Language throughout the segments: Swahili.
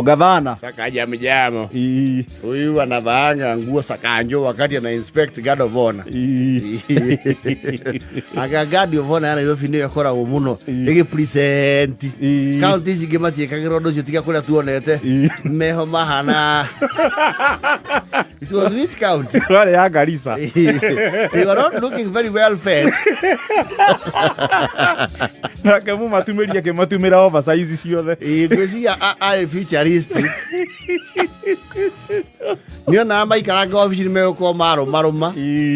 Gavana Sakaja mjamo. Huyu anavaanga nguo Sakanjo wakati ana inspect guard of honor. Aga guard of honor yo fino yakora umuno. Ege present. County sigematie kagirodo jotika kula tuonete. Meho mahana. It was which county? Wale ya Garissa. They were not looking very well fed. Nakamu matumeria ke matumera oversize ciothe. Gwĩciria I futuristic. Nio na maikaraga office ni megũkorwo marũma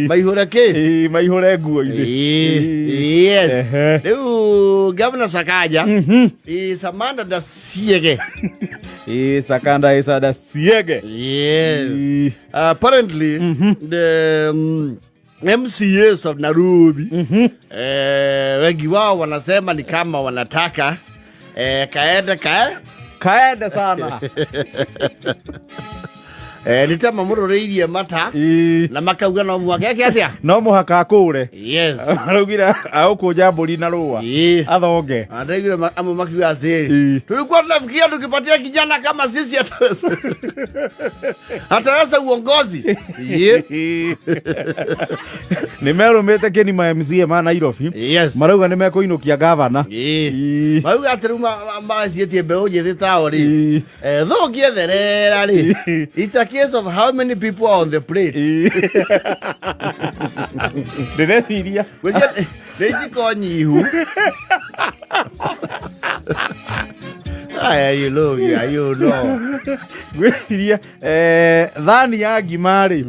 maihũre kĩ maihũre nguo-inĩ. Yes. Rĩu Governor Sakaja is Amanda Dasiege. Sakanda is Dasiege. Yes. Apparently the MCAs of Nairobi wengi wao wanasema ni kama wanataka kaenda sana. Nitama muroreirie mata na makauga no mwaka atia no muhaka akure. Yes. Arugira aukuja mburi na rua athonge. Andaigire amu makiwa atiri tulikuwa tunafikiria tukipatia kijana kama sisi ataweza uongozi. Nimerumete keni ma MCA ma Nairobi. Yes. Marauga nimekuinukia gavana. Marauga atiruma maasietie beoje thitaori thogie therera ri. It's a case of how many people are on the plate. Ndĩreciria Rĩciko nyihu. You know. Gwĩciria thani ya ngima-rĩ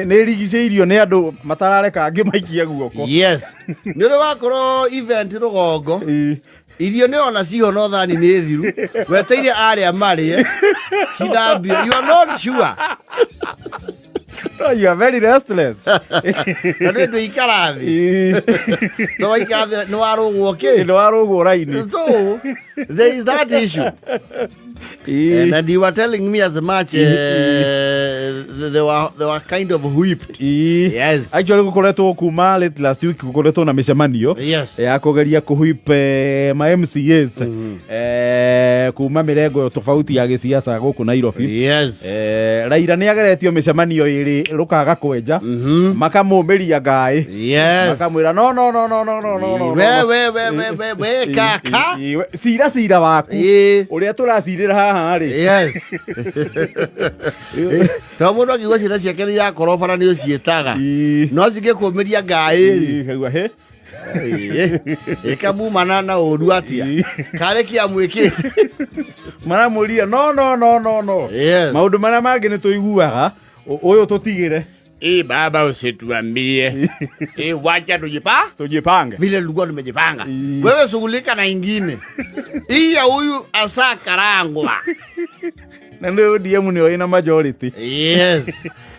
nĩ rigicĩirio nĩ andũ matarareka angĩ maikia guoko. Yes. Nĩ ũrĩ wakorwo event rũgongo. Irio nĩ ona ciho no thani nĩ thiru. Weteire arĩa marĩe. Cithambio. You are not sure. Oh, you are very restless. Ndio ikara thi. No ikara no arũgwo kĩ? No arũgwo raini. So there is that issue. And you were telling me as much they were kind of whipped. Yes. Actually gukoretwo kuma last week gukoretwo na mĩcemanio ya kugeria kuhwip ma MCAs kuma mirengo tofauti ya gĩsiasa gũkũ Nairobi. Yes. Raila nĩ ageretio mĩcemanio ĩrĩ rũkaga kwenja makamũmĩria ngai. Yes. Makamwĩra no we kaka sira waku ũrĩa tũracirĩra haha rĩ. Yes. Ta mũndũ akigwa ciĩra ciake nĩ yakorobara nĩ ũciĩtaga no cingĩkũmĩria ngai kaigua he ĩkamumana na ũru atia karĩ kĩamwĩkĩte maramũria no maũndũ marĩa mangĩ nĩ tũiguaga ũyũ tũtigĩre. Baba usituambie. Wacha tujipange. Vile tulikuwa tumejipanga. Wewe shughulika na ingine. Hii ya huyu asa karangwa. Na ndio DM ni ina majority. Yes.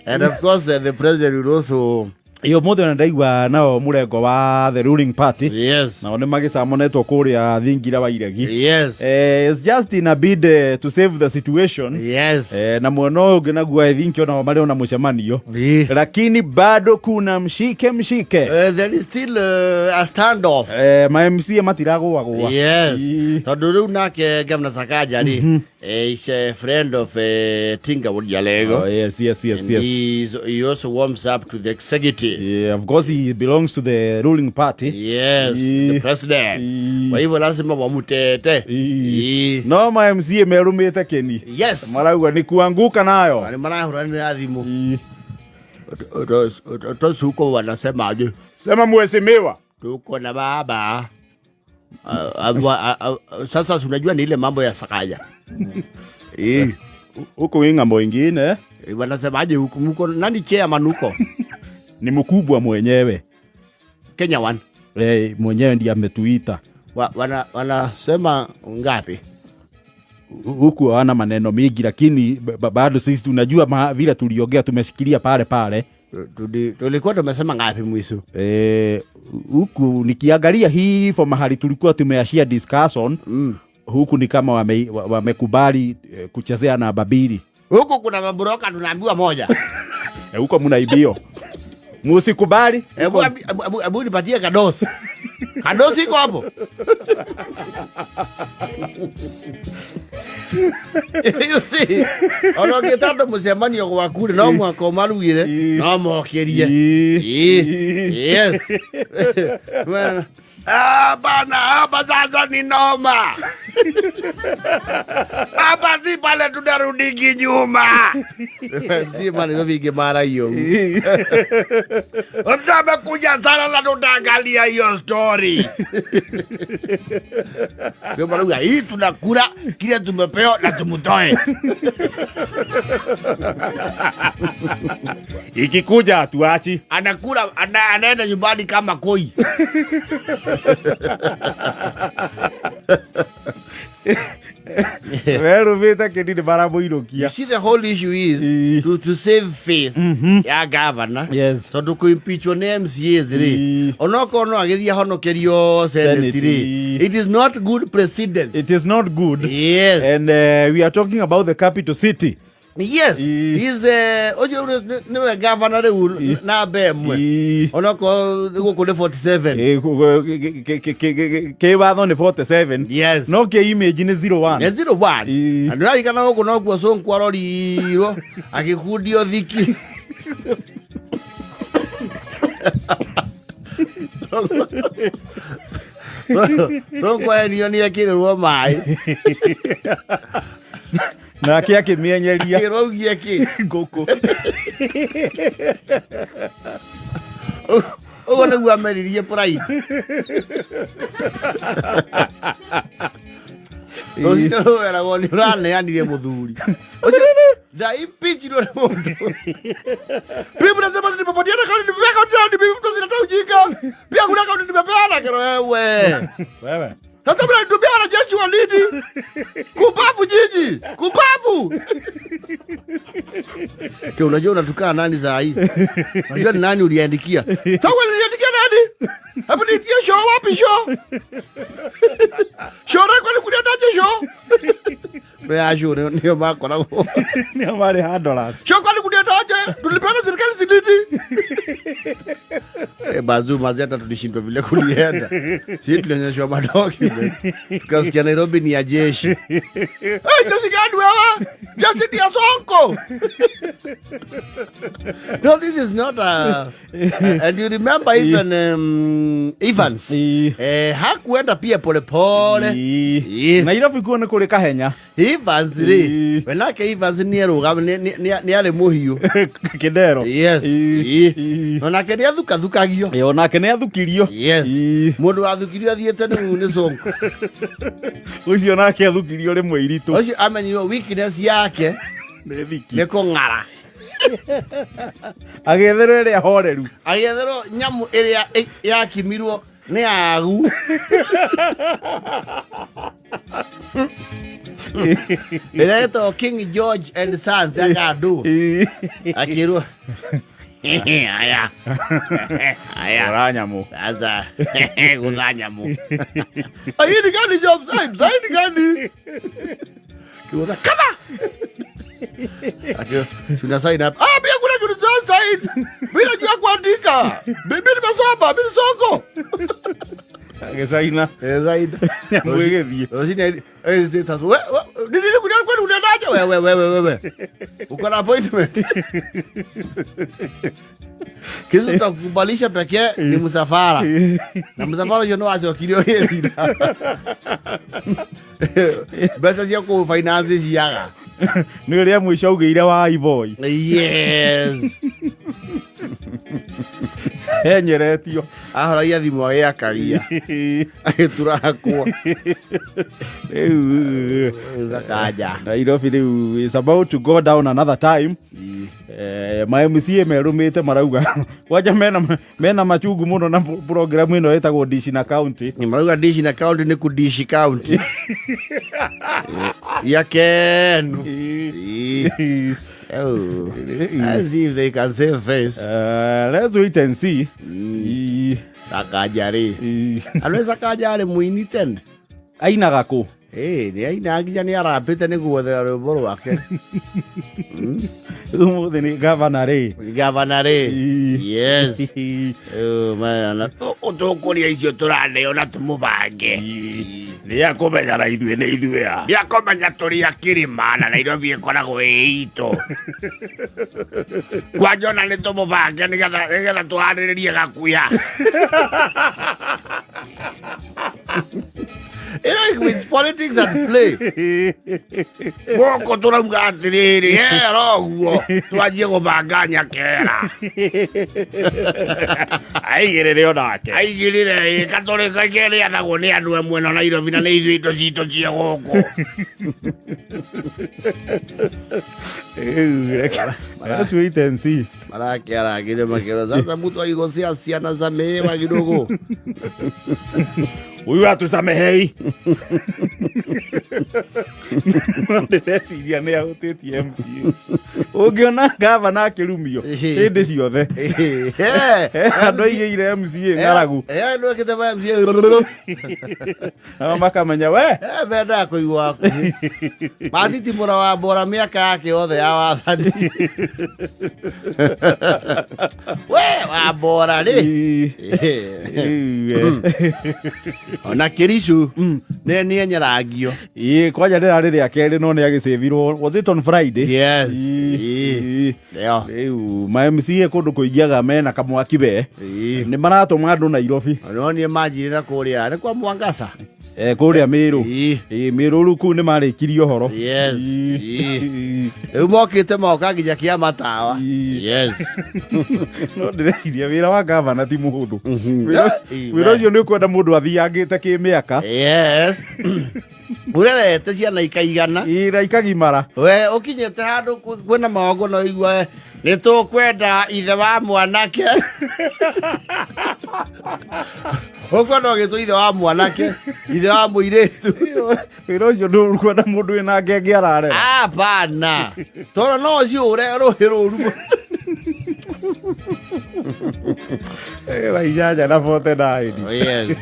And of course the president will also iyo mothe na ndaigua nao murengo wa the ruling party. Yes. Na one magicamonetwo kuria thingira wa iregi. Yes. It's just in a bid to save the situation. Yes. Na mwono ũngĩ naguo I think ona mari ona mũcemanio. Lakini bado kuna mshike. There is still a standoff. Ma MCA matiragwa. Yes. Tondu riu nake Governor Sakaja ri is a friend of Tinga Wodialego. Oh, yes. He also warms up to the executive. Yeah, of course he belongs to the ruling party. Yes, the president. Kwa hivyo lazima wamutete. No ma MCA merumite keni. Yes. Marauga ni kuanguka nayo. Wale marahurani na thimu. Tosuko wanasema aje? Sema mheshimiwa. Tuko na baba. Sasa unajua ni ile mambo ya Sakaja. Huko ng'ambo ingine. Wanasema aje huko nani chairman huko? Ni mkubwa mwenyewe. Kenya One. Mwenyewe ndiye ametuita. Wanasema ngapi? Huku hawana maneno mingi lakini bado sisi tunajua vile tuliongea tumeshikilia pale. Tulikuwa tumesema ngapi mwisho? Huku nikiangalia hii for mahali tulikuwa tumeashia discussion. Huku ni kama wamekubali kuchezea na babili. Huku kuna mabroka tunaambiwa moja. Huko mnaibio. Musikubali. Hebu nipatie kadosi. Kadosi iko hapo. You see, ono ngĩtanda mũcemanio gwaku no mwaka ũmarugire no mokerie. Yes. Bana, hapa sasa ni noma. Hapa si pale tunarudi nyuma. Si maneno vingi mara hiyo. Msama kuja sana na tutaangalia hiyo story. Ndio maana hii tunakula kile tumepewa na tumutoe. Ikikuja tuachi. Anakula anaenda nyumbani kama koi. You see, the whole issue is to save face. Ya governor. Yes. So to impeach on MCAs. Onoko no agithia honokerio Senate. It is not good precedence. It is not good. Yes. And we are talking about the capital city. Yes. He's no governor na bemwe. Onoko go 47. Ke watho ni 47. Yes. No ke image ni 01. Ni 01. Andu ari kana go no kwa sonko arorirwo akikundio thiki. Sonko ni akirwo mai. Na kia kimienyeria kirogia ki ngoko ona gwa meririe pride Ojo era goni rane anire muthuri da impeach no mundo people na sema nimepatia na kaunti nimeweka ndani mimi mtu zinataka ujinga pia kuna kaunti nimepeana kero wewe sasa mbona nitubia na jeshi wa nini? Kubavu jiji! Kubavu! Kio unajua unatukana nani saa hii? Unajua ni nani uliandikia? Sasa uliandikia nani? Hapo nitie show wapi show? Show rako ni kuniataje show? Bea show ndio mako na. Ni amare $100. Show kwani kuniataje? Tulipana serikali zididi. Bazu mazeta tulishindwa vile kulienda. Sisi tulionyeshwa madoki. Tukasikia Nairobi ni ya jeshi. Jeshi gani wewe? Jeshi ni ya Sonko. No, this is not and you remember even Evans. Hakuenda pia pole pole. Nairobi kuona kule Kahenya. Evans ri. Wenake Evans ni erugam ni ale muhiu. Kidero. Yes. Onake ni athukagio. Onake ni athukirio. Yes. Mundu athukirio athiete ni Sonko. Ucio nake athukirio rimwe iritu. Ucio amenyirwo weakness yake ni kung'ara. Agetherwo ria horeru. Agetherwo nyamu iria yakimirwo ni agu. Eto King George and Sons agadu. Akirwo aya Oranyamu. Sasa Oranyamu. Ayini gani job side gani? Kiwa kama. Akio tuna sign up. Pia kuna kitu sign. Bila jua kuandika. Bibi nimesoma, mimi Sonko. Agesaina. Zaida. Mwegethie. Osini status. Nini kunia kwani unaendaje wewe? Uko na appointment. Kisu tutakubalisha pekee ni msafara. Na msafara hiyo no acho kilio hivi. Besa sio ku finance yaga. Ni ria mwisho ugeire wa iboy. Yes. Enyeretio. Ahora ya thimo ya kagia. Turakwa. Zakaja. Nairobi is about to go down another time. My MCA merumite marauga. Waja mena machugu muno na program ino etagwo Dishi na County. Ni marauga Dishi na County ni ku Dishi County. Ya kenu. Oh, as if they can save face. Let's wait and see. Sakajari. Anaweza kajari muini tena. Aina gako. Ni aina nginya ni arapite ni guothera rwimbo rwake. Umuthi ni governor. Yes. Oh man, otokoria icio turane ona tumubange. Nia kũmenya na ithuĩ nĩ ithuĩ a. Nia kũmenya tũrĩ a Kĩrĩma na Nairobi ĩkoragwo ĩ itũ. Kwanja ona nĩ tũmũbange nĩgetha tũharĩrĩrie gakuya. With politics at play. Gũkũ tũrauga atĩrĩrĩ, hera ũguo twanjie gũbanga Nyakera. Aigĩrĩre onake. Aigĩrĩre Gatũrĩka kĩrĩathagwo nĩ andũ amwe na Nairobi na nĩ ithuĩ indo citũ cia gũkũ. Let's wait and see. Marakĩaragĩre makĩro sasa mtu aigocea ciana za mĩĩma kidogo. Huyu atusamehei. Ndĩreciria nĩ ahũtĩtie MCAs. Ũngĩona ngavana akĩrumio hĩndĩ ciothe. Andũ aigĩire MCA ng'aragu. Andũ akĩtema MCA. Nao makamenya we. Benda kũigua hakuhĩ. Matitimũra wa Mbora mĩaka yake yothe ya wathani. We wa Mbora rĩ. Ona Kĩricũ nĩ enyerangio. Kwanja ndĩrarĩ rĩa kerĩ no nĩ agĩcĩbirwo. Was it on Friday? Yes. Ma MCA kũndũ kũingĩaga mena kamwaki be. Nĩ maratũma andũ Nairobi. No niĩ manjirĩra kũrĩa nĩ kwa Mwangasa. Kũrĩa Mĩrũ. Mĩrũ rĩu kũu nĩ marĩkirie ũhoro. Yes. Rĩu mokĩte moka nginya Kĩamatawa. Yes. No ndĩreciria wĩra wa ngavana ti mũhũthũ. Wĩra ũcio nĩ ũkwenda mũndũ athiangĩte kĩmĩaka. Yes. Urerete ciana ikaigana. Na ikagimara. We ũkinyĩte handũ kwĩna magongo no igua nĩ tũkwenda ithe wa mwanake. Ũkwenda ũgĩtwo ithe wa mwanake, ithe wa mũirĩtu. Wĩra ũcio ndũkwenda mũndũ wĩna ngenge ararera. Hapana. Tondũ no ciũre rũhĩ rũru. Wa inyanya na 49. Yes.